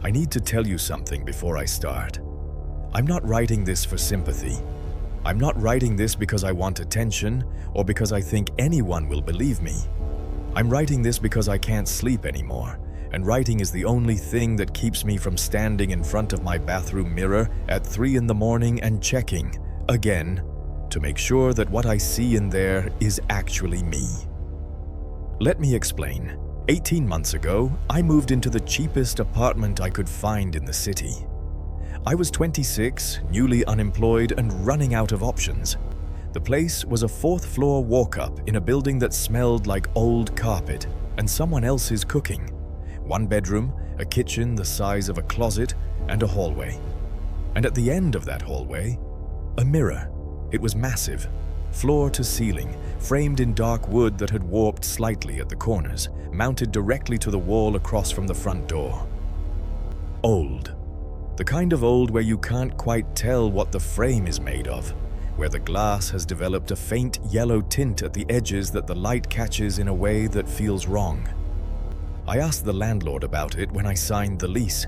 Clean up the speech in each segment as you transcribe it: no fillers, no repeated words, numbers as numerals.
I need to tell you something before I start. I'm not writing this for sympathy. I'm not writing this because I want attention or because I think anyone will believe me. I'm writing this because I can't sleep anymore, and writing is the only thing that keeps me from standing in front of my bathroom mirror at 3 in the morning and checking, again, to make sure that what I see in there is actually me. Let me explain. 18 months ago, I moved into the cheapest apartment I could find in the city. I was 26, newly unemployed, and running out of options. The place was a 4th-floor walk-up in a building that smelled like old carpet and someone else's cooking. 1 bedroom, a kitchen the size of a closet, and a hallway. And at the end of that hallway, a mirror. It was massive, floor to ceiling, framed in dark wood that had warped slightly at the corners, mounted directly to the wall across from the front door. Old. The kind of old where you can't quite tell what the frame is made of, where the glass has developed a faint yellow tint at the edges that the light catches in a way that feels wrong. I asked the landlord about it when I signed the lease.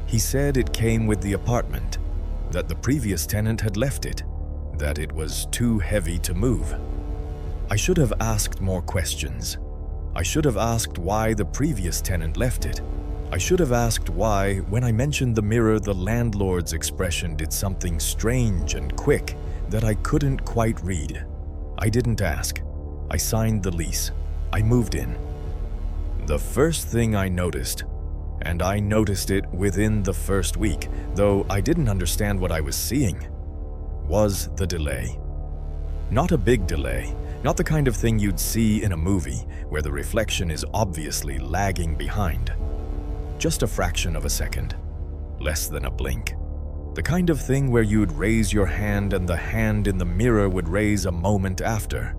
He said it came with the apartment, that the previous tenant had left it, that it was too heavy to move. I should have asked more questions. I should have asked why the previous tenant left it. I should have asked why, when I mentioned the mirror, the landlord's expression did something strange and quick that I couldn't quite read. I didn't ask. I signed the lease. I moved in. The first thing I noticed, and I noticed it within the first week, though I didn't understand what I was seeing, was the delay. Not a big delay, not the kind of thing you'd see in a movie where the reflection is obviously lagging behind. Just a fraction of a second, less than a blink. The kind of thing where you'd raise your hand and the hand in the mirror would raise a moment after,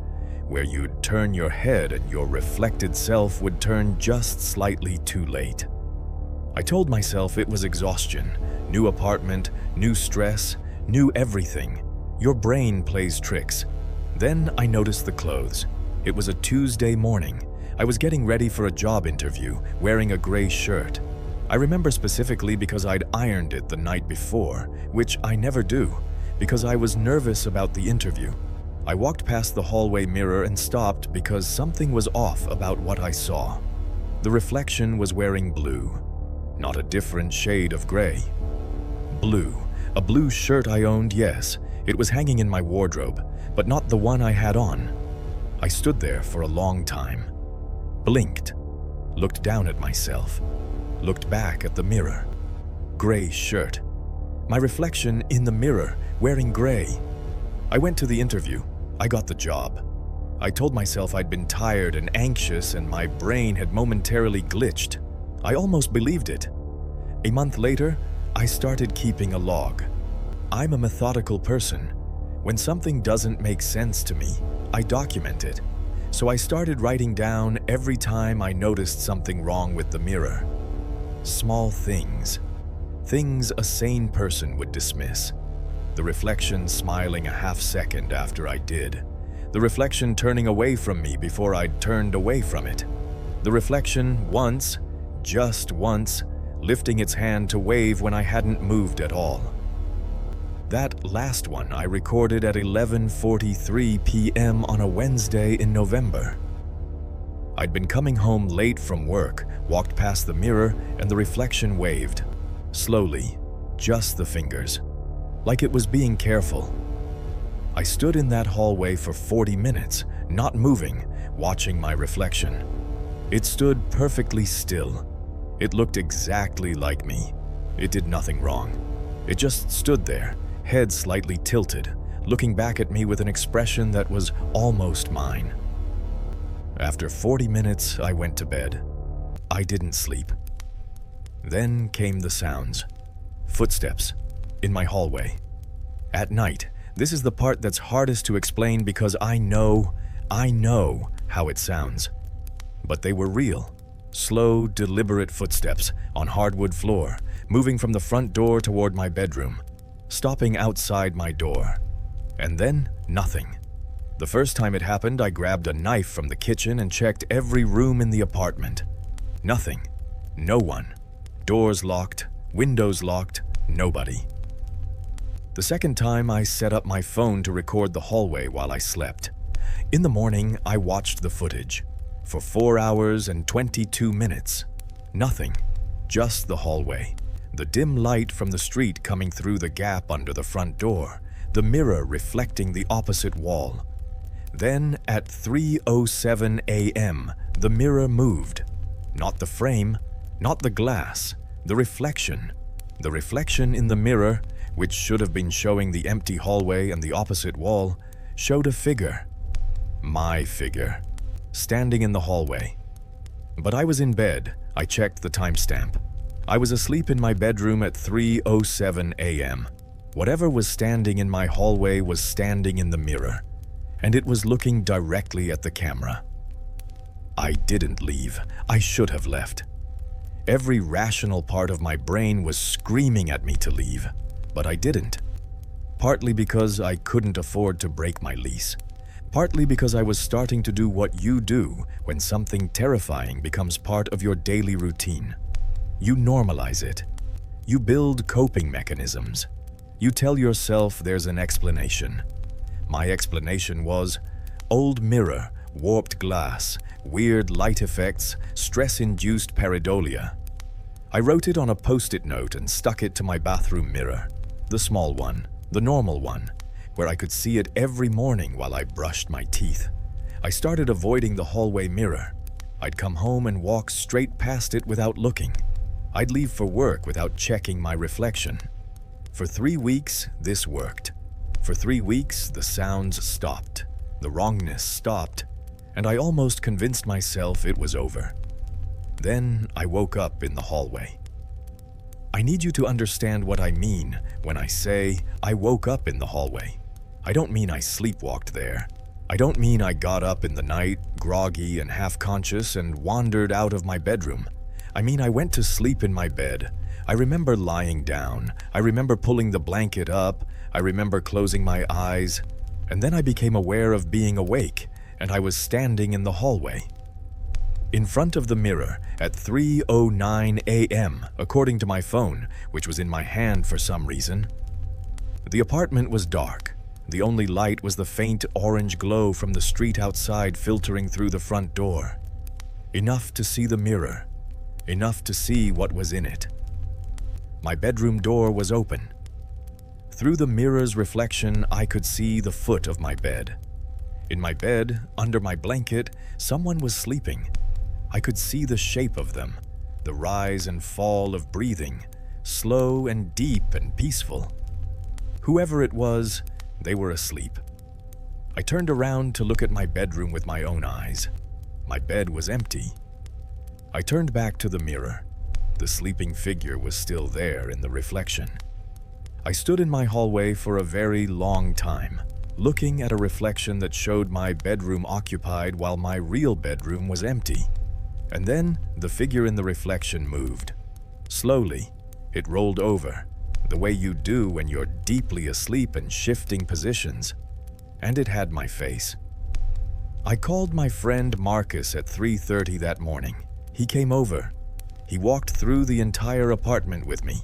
where you'd turn your head and your reflected self would turn just slightly too late. I told myself it was exhaustion, new apartment, new stress, new everything. Your brain plays tricks. Then I noticed the clothes. It was a Tuesday morning. I was getting ready for a job interview, wearing a gray shirt. I remember specifically because I'd ironed it the night before, which I never do, because I was nervous about the interview. I walked past the hallway mirror and stopped because something was off about what I saw. The reflection was wearing blue, not a different shade of gray. Blue. A blue shirt I owned, yes. It was hanging in my wardrobe, but not the one I had on. I stood there for a long time, blinked, looked down at myself, looked back at the mirror. Gray shirt. My reflection in the mirror, wearing gray. I went to the interview. I got the job. I told myself I'd been tired and anxious and my brain had momentarily glitched. I almost believed it. A month later, I started keeping a log. I'm a methodical person. When something doesn't make sense to me, I document it. So I started writing down every time I noticed something wrong with the mirror. Small things. Things a sane person would dismiss. The reflection smiling a half second after I did. The reflection turning away from me before I'd turned away from it. The reflection once, just once, lifting its hand to wave when I hadn't moved at all. That last one I recorded at 11:43 p.m. on a Wednesday in November. I'd been coming home late from work, walked past the mirror, and the reflection waved. Slowly, just the fingers, like it was being careful. I stood in that hallway for 40 minutes, not moving, watching my reflection. It stood perfectly still. It looked exactly like me. It did nothing wrong. It just stood there, head slightly tilted, looking back at me with an expression that was almost mine. After 40 minutes, I went to bed. I didn't sleep. Then came the sounds. Footsteps in my hallway. At night, this is the part that's hardest to explain because I know how it sounds. But they were real. Slow, deliberate footsteps on hardwood floor, moving from the front door toward my bedroom, stopping outside my door. And then, nothing. The first time it happened, I grabbed a knife from the kitchen and checked every room in the apartment. Nothing. No one. Doors locked, Windows locked, nobody. The second time, I set up my phone to record the hallway while I slept. In the morning, I watched the footage. For 4 hours and 22 minutes. Nothing. Just the hallway. The dim light from the street coming through the gap under the front door. The mirror reflecting the opposite wall. Then, at 3:07 a.m., the mirror moved. Not the frame, not the glass, the reflection. The reflection in the mirror, which should have been showing the empty hallway and the opposite wall, showed a figure. My figure. Standing in the hallway. But I was in bed. I checked the timestamp. I was asleep in my bedroom at 3:07 a.m. Whatever was standing in my hallway was standing in the mirror, and it was looking directly at the camera. I didn't leave. I should have left. Every rational part of my brain was screaming at me to leave, but I didn't. Partly because I couldn't afford to break my lease. Partly because I was starting to do what you do when something terrifying becomes part of your daily routine. You normalize it. You build coping mechanisms. You tell yourself there's an explanation. My explanation was old mirror, warped glass, weird light effects, stress-induced pareidolia. I wrote it on a post-it note and stuck it to my bathroom mirror. The small one, the normal one, where I could see it every morning while I brushed my teeth. I started avoiding the hallway mirror. I'd come home and walk straight past it without looking. I'd leave for work without checking my reflection. For 3 weeks, this worked. For 3 weeks, the sounds stopped, the wrongness stopped, and I almost convinced myself it was over. Then I woke up in the hallway. I need you to understand what I mean when I say I woke up in the hallway. I don't mean I sleepwalked there. I don't mean I got up in the night, groggy and half-conscious, and wandered out of my bedroom. I mean I went to sleep in my bed. I remember lying down. I remember pulling the blanket up. I remember closing my eyes. And then I became aware of being awake, and I was standing in the hallway. In front of the mirror at 3:09 a.m., according to my phone, which was in my hand for some reason. The apartment was dark. The only light was the faint orange glow from the street outside filtering through the front door. Enough to see the mirror. Enough to see what was in it. My bedroom door was open. Through the mirror's reflection, I could see the foot of my bed. In my bed, under my blanket, someone was sleeping. I could see the shape of them, the rise and fall of breathing, slow and deep and peaceful. Whoever it was, they were asleep. I turned around to look at my bedroom with my own eyes. My bed was empty. I turned back to the mirror. The sleeping figure was still there in the reflection. I stood in my hallway for a very long time, looking at a reflection that showed my bedroom occupied while my real bedroom was empty. And then the figure in the reflection moved. Slowly, it rolled over, the way you do when you're deeply asleep and shifting positions. And it had my face. I called my friend Marcus at 3:30 that morning. He came over. He walked through the entire apartment with me.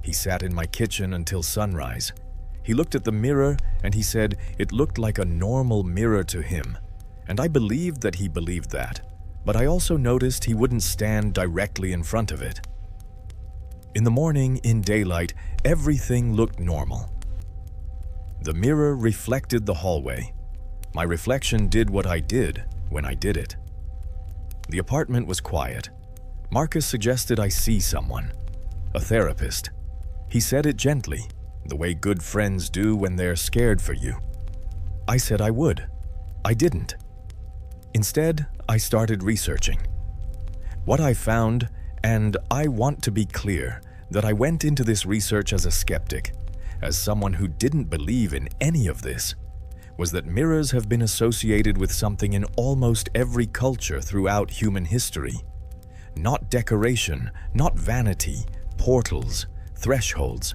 He sat in my kitchen until sunrise. He looked at the mirror and he said it looked like a normal mirror to him. And I believed that he believed that. But I also noticed he wouldn't stand directly in front of it. In the morning, in daylight, everything looked normal. The mirror reflected the hallway. My reflection did what I did when I did it. The apartment was quiet. Marcus suggested I see someone, a therapist. He said it gently, the way good friends do when they're scared for you. I said I would. I didn't. Instead, I started researching. What I found, and I want to be clear that I went into this research as a skeptic, as someone who didn't believe in any of this, was that mirrors have been associated with something in almost every culture throughout human history. Not decoration, not vanity, portals, thresholds.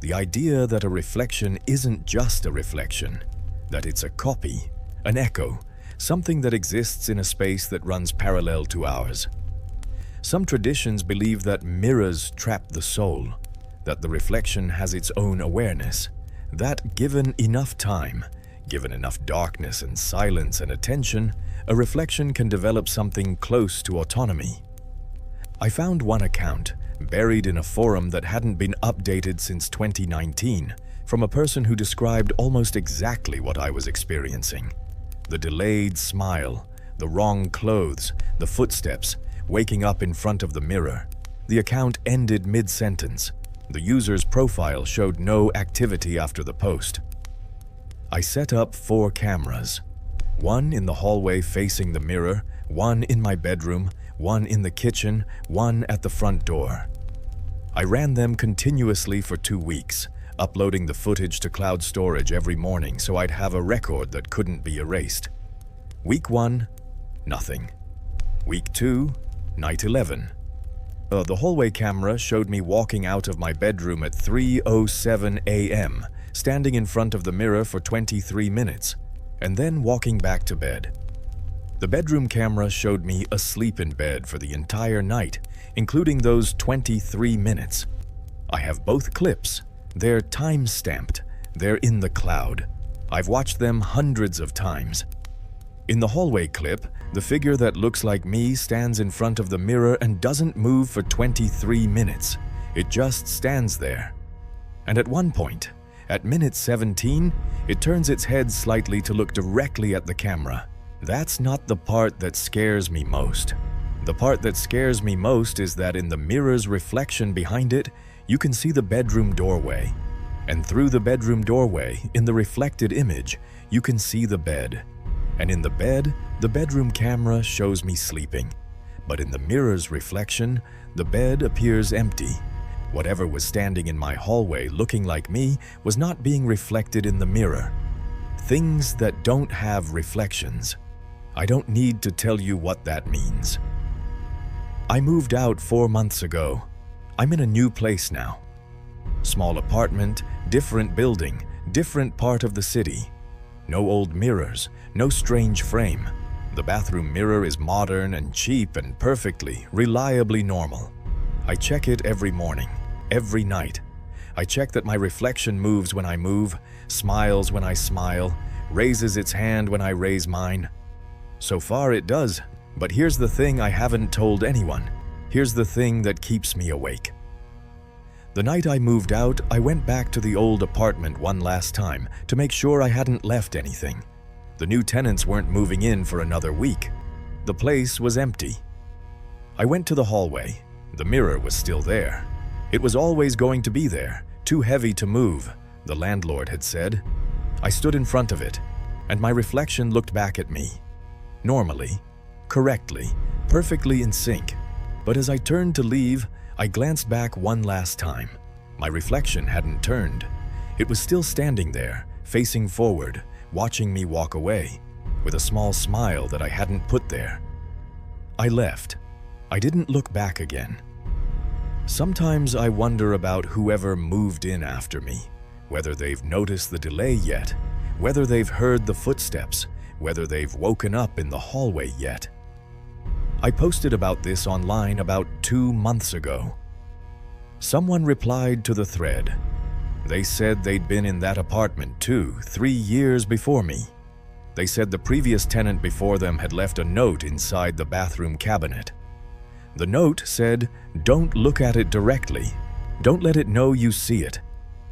The idea that a reflection isn't just a reflection, that it's a copy, an echo, something that exists in a space that runs parallel to ours. Some traditions believe that mirrors trap the soul, that the reflection has its own awareness, that given enough time, given enough darkness and silence and attention, a reflection can develop something close to autonomy. I found one account, buried in a forum that hadn't been updated since 2019, from a person who described almost exactly what I was experiencing. The delayed smile, the wrong clothes, the footsteps, waking up in front of the mirror. The account ended mid-sentence. The user's profile showed no activity after the post. I set up 4 cameras. One in the hallway facing the mirror, one in my bedroom, one in the kitchen, one at the front door. I ran them continuously for 2 weeks, uploading the footage to cloud storage every morning so I'd have a record that couldn't be erased. Week 1, nothing. Week 2, night 11. The hallway camera showed me walking out of my bedroom at 3:07 a.m., standing in front of the mirror for 23 minutes, and then walking back to bed. The bedroom camera showed me asleep in bed for the entire night, including those 23 minutes. I have both clips. They're time-stamped. They're in the cloud. I've watched them hundreds of times. In the hallway clip, the figure that looks like me stands in front of the mirror and doesn't move for 23 minutes. It just stands there. And at one point, at minute 17, it turns its head slightly to look directly at the camera. That's not the part that scares me most. The part that scares me most is that in the mirror's reflection behind it, you can see the bedroom doorway. And through the bedroom doorway, in the reflected image, you can see the bed. And in the bed, the bedroom camera shows me sleeping. But in the mirror's reflection, the bed appears empty. Whatever was standing in my hallway looking like me was not being reflected in the mirror. Things that don't have reflections. I don't need to tell you what that means. I moved out 4 months ago. I'm in a new place now. Small apartment, different building, different part of the city. No old mirrors, no strange frame. The bathroom mirror is modern and cheap and perfectly, reliably normal. I check it every morning, every night. I check that my reflection moves when I move, smiles when I smile, raises its hand when I raise mine. So far it does, but here's the thing I haven't told anyone. Here's the thing that keeps me awake. The night I moved out, I went back to the old apartment one last time to make sure I hadn't left anything. The new tenants weren't moving in for another week. The place was empty. I went to the hallway. The mirror was still there. It was always going to be there, too heavy to move, the landlord had said. I stood in front of it, and my reflection looked back at me. Normally, correctly, perfectly in sync. But as I turned to leave, I glanced back one last time. My reflection hadn't turned. It was still standing there, facing forward, watching me walk away, with a small smile that I hadn't put there. I left. I didn't look back again. Sometimes I wonder about whoever moved in after me, whether they've noticed the delay yet, whether they've heard the footsteps, whether they've woken up in the hallway yet. I posted about this online about 2 months ago. Someone replied to the thread. They said they'd been in that apartment too, 3 years before me. They said the previous tenant before them had left a note inside the bathroom cabinet. The note said, "Don't look at it directly. Don't let it know you see it.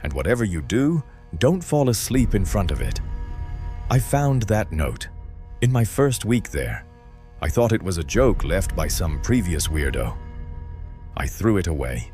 And whatever you do, don't fall asleep in front of it." I found that note. In my first week there, I thought it was a joke left by some previous weirdo. I threw it away.